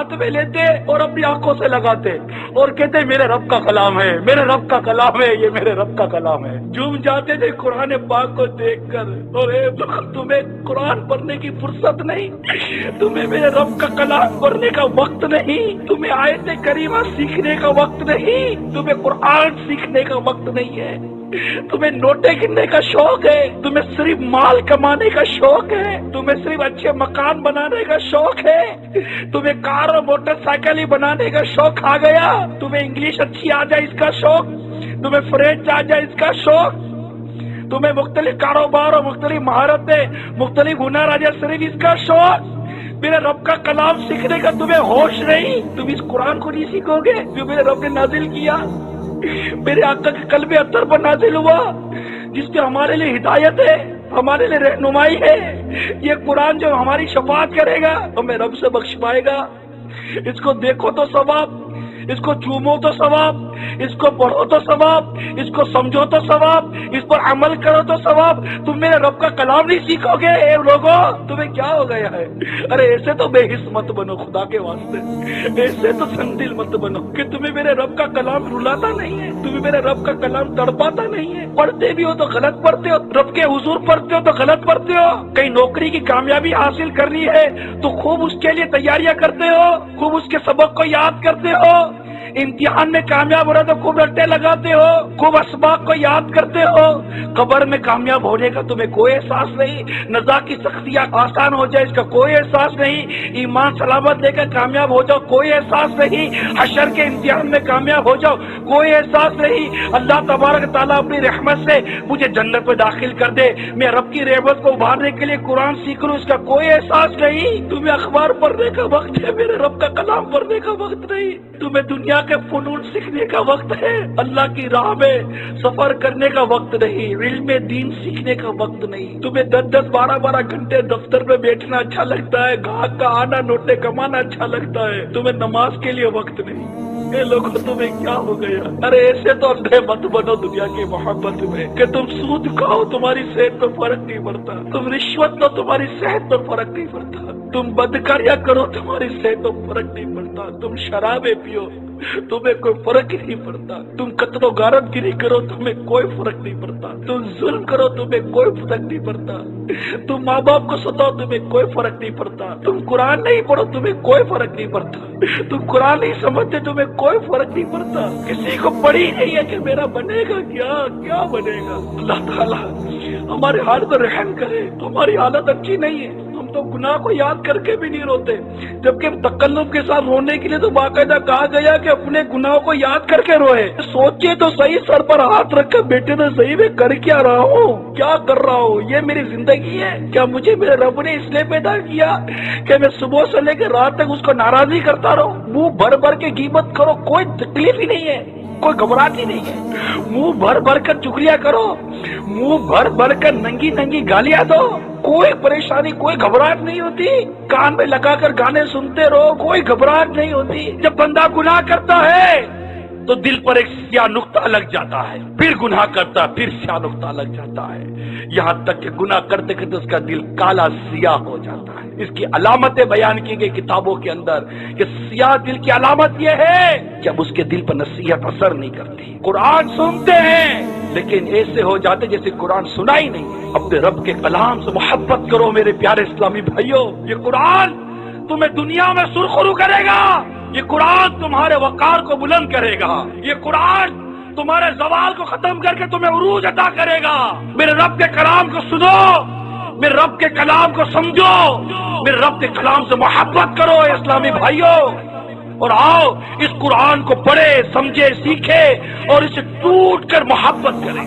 ہاتھ میں لیتے اور اپنی آنکھوں سے لگاتے اور کہتے میرے رب کا کلام ہے، میرے رب کا کلام ہے، یہ میرے رب کا کلام ہے. جھوم جاتے تھے قرآن پاک کو دیکھ کر. اور تمہیں قرآن پڑھنے کی فرصت نہیں، تمہیں میرے رب کا کلام پڑھنے کا وقت نہیں، تمہیں آیت کریمہ سیکھنے کا وقت نہیں، تمہیں قرآن سیکھنے کا وقت نہیں ہے. تمہیں نوٹیں گننے کا شوق ہے، تمہیں صرف مال کمانے کا شوق ہے، تمہیں صرف اچھے مکان بنانے کا شوق ہے، تمہیں کار اور موٹر سائیکل ہی بنانے کا شوق آ گیا، تمہیں انگلش اچھی آ جائے اس کا شوق، تمہیں فرینچ آ جائے اس کا شوق، تمہیں مختلف کاروبار اور مختلف مہارتیں مختلف ہنر آ جائے صرف اس کا شوق. میرے رب کا کلام سیکھنے کا تمہیں ہوش نہیں، تم اس قرآن کو نہیں سیکھو گے جو میرے رب نے نازل کیا، میرے آقا کے قلب اطہر پر نازل ہوا، جس پہ ہمارے لیے ہدایت ہے، ہمارے لیے رہنمائی ہے. یہ قرآن جو ہماری شفاعت کرے گا ہمیں رب سے بخش پائے گا. اس کو دیکھو تو ثواب، اس کو چومو تو ثواب، اس کو پڑھو تو ثواب، اس کو سمجھو تو ثواب، اس پر عمل کرو تو ثواب. تم میرے رب کا کلام نہیں سیکھو گے اے لوگوں، تمہیں کیا ہو گیا ہے؟ ارے ایسے تو بے حس مت بنو، خدا کے واسطے ایسے تو سنگ دل مت بنو کہ تمہیں میرے رب کا کلام رلاتا نہیں ہے، تمہیں میرے رب کا کلام تڑپاتا نہیں ہے. پڑھتے بھی ہو تو غلط پڑھتے ہو، رب کے حضور پڑھتے ہو تو غلط پڑھتے ہو. کہیں نوکری کی کامیابی حاصل کرنی ہے تو خوب اس کے لیے تیاریاں کرتے ہو، خوب اس کے سبق کو یاد کرتے ہو. امتحان میں کامیاب ہو رہا تو خوب رٹے لگاتے ہو، خوب اسباق کو یاد کرتے ہو. قبر میں کامیاب ہونے کا تمہیں کوئی احساس نہیں، نزا کی سختیاں آسان ہو جائے اس کا کوئی احساس نہیں، ایمان سلامت لے کر کامیاب ہو جاؤ کوئی احساس نہیں، حشر کے امتحان میں کامیاب ہو جاؤ کوئی احساس نہیں. اللہ تبارک تعالیٰ اپنی رحمت سے مجھے جنت میں داخل کر دے، میں رب کی رحمت کو ابھارنے کے لیے قرآن سیکھ لوں، اس کا کوئی احساس نہیں. تمہیں اخبار پڑھنے کا وقت ہے، میرے رب کا کلام پڑھنے کا وقت نہیں. تمہیں دنیا کے فنون سیکھنے کا وقت ہے، اللہ کی راہ میں سفر کرنے کا وقت نہیں، علم دین سیکھنے کا وقت نہیں. تمہیں 10-10 12-12 گھنٹے دفتر میں بیٹھنا اچھا لگتا ہے، گاہک کا آنا نوٹے کمانا اچھا لگتا ہے، تمہیں نماز کے لیے وقت نہیں. اے لوگوں تمہیں کیا ہو گیا؟ ارے ایسے تو اندھے مت بنو دنیا کی محبت میں کہ تم سود کھاؤ تمہاری صحت پر فرق نہیں پڑتا، تم رشوت لو تمہاری صحت پر فرق نہیں پڑتا، تم بدکاریاں کرو تمہاری صحت پر فرق نہیں پڑتا، تم شرابیں پیو تمہیں کوئی فرق ہی نہیں پڑتا، تم قتل و غارت گیری کرو تمہیں کوئی فرق نہیں پڑتا، تم ظلم کرو تمہیں کوئی فرق نہیں پڑتا، تم ماں باپ کو ستاؤ تمہیں کوئی فرق نہیں پڑتا، تم قرآن نہیں پڑھو تمہیں کوئی فرق نہیں پڑتا، تم قرآن نہیں سمجھتے تمہیں کوئی فرق نہیں پڑتا. کسی کو پڑھی نہیں ہے کہ میرا بنے گا کیا بنے گا. اللہ تعالیٰ ہمارے حال پر رحم کرے، ہماری حالت اچھی نہیں ہے، ہم تو گناہ کو یاد کر کے بھی نہیں روتے، جبکہ تکلف کے ساتھ رونے کے لیے تو باقاعدہ کہا گیا کہ اپنے گناہوں کو یاد کر کے روئے. سوچے تو صحیح، سر پر ہاتھ رکھ کر بیٹھے تو صحیح، میں کر کیا رہا ہوں، کیا کر رہا ہوں، یہ میری زندگی ہے کیا؟ مجھے میرے رب نے اس لیے پیدا کیا کہ میں صبح سے لے کے رات تک اس کو ناراضی کرتا رہوں؟ منہ بھر بھر کے غیبت کرو کوئی تکلیف ہی نہیں ہے، کوئی گھبراہٹ ہی نہیں ہے. منہ بھر بھر کر چغلیاں کرو، منہ بھر بھر کر ننگی گالیاں دو، کوئی پریشانی کوئی گھبراہٹ نہیں ہوتی. کان میں لگا کر گانے سنتے رہو کوئی گھبراہٹ نہیں ہوتی. جب بندہ گناہ کرتا ہے تو دل پر ایک سیاہ نقطہ لگ جاتا ہے، پھر گناہ کرتا ہے پھر سیاہ نقطہ لگ جاتا ہے، یہاں تک کہ گناہ کرتے کرتے اس کا دل کالا سیاہ ہو جاتا ہے. اس کی علامتیں بیان کی گئی کتابوں کے اندر کہ سیاہ دل کی علامت یہ ہے کہ اب اس کے دل پر نصیحت اثر نہیں کرتی. قرآن سنتے ہیں لیکن ایسے ہو جاتے جیسے قرآن سنا ہی نہیں. اپنے رب کے کلام سے محبت کرو میرے پیارے اسلامی بھائیوں. یہ قرآن تمہیں دنیا میں سرخرو کرے گا، یہ قرآن تمہارے وقار کو بلند کرے گا، یہ قرآن تمہارے زوال کو ختم کر کے تمہیں عروج عطا کرے گا. میرے رب کے کلام کو سنو، میرے رب کے کلام کو سمجھو، میرے رب کے کلام سے محبت کرو اسلامی بھائیوں، اور آؤ اس قرآن کو پڑھے سمجھے سیکھے اور اسے ٹوٹ کر محبت کریں.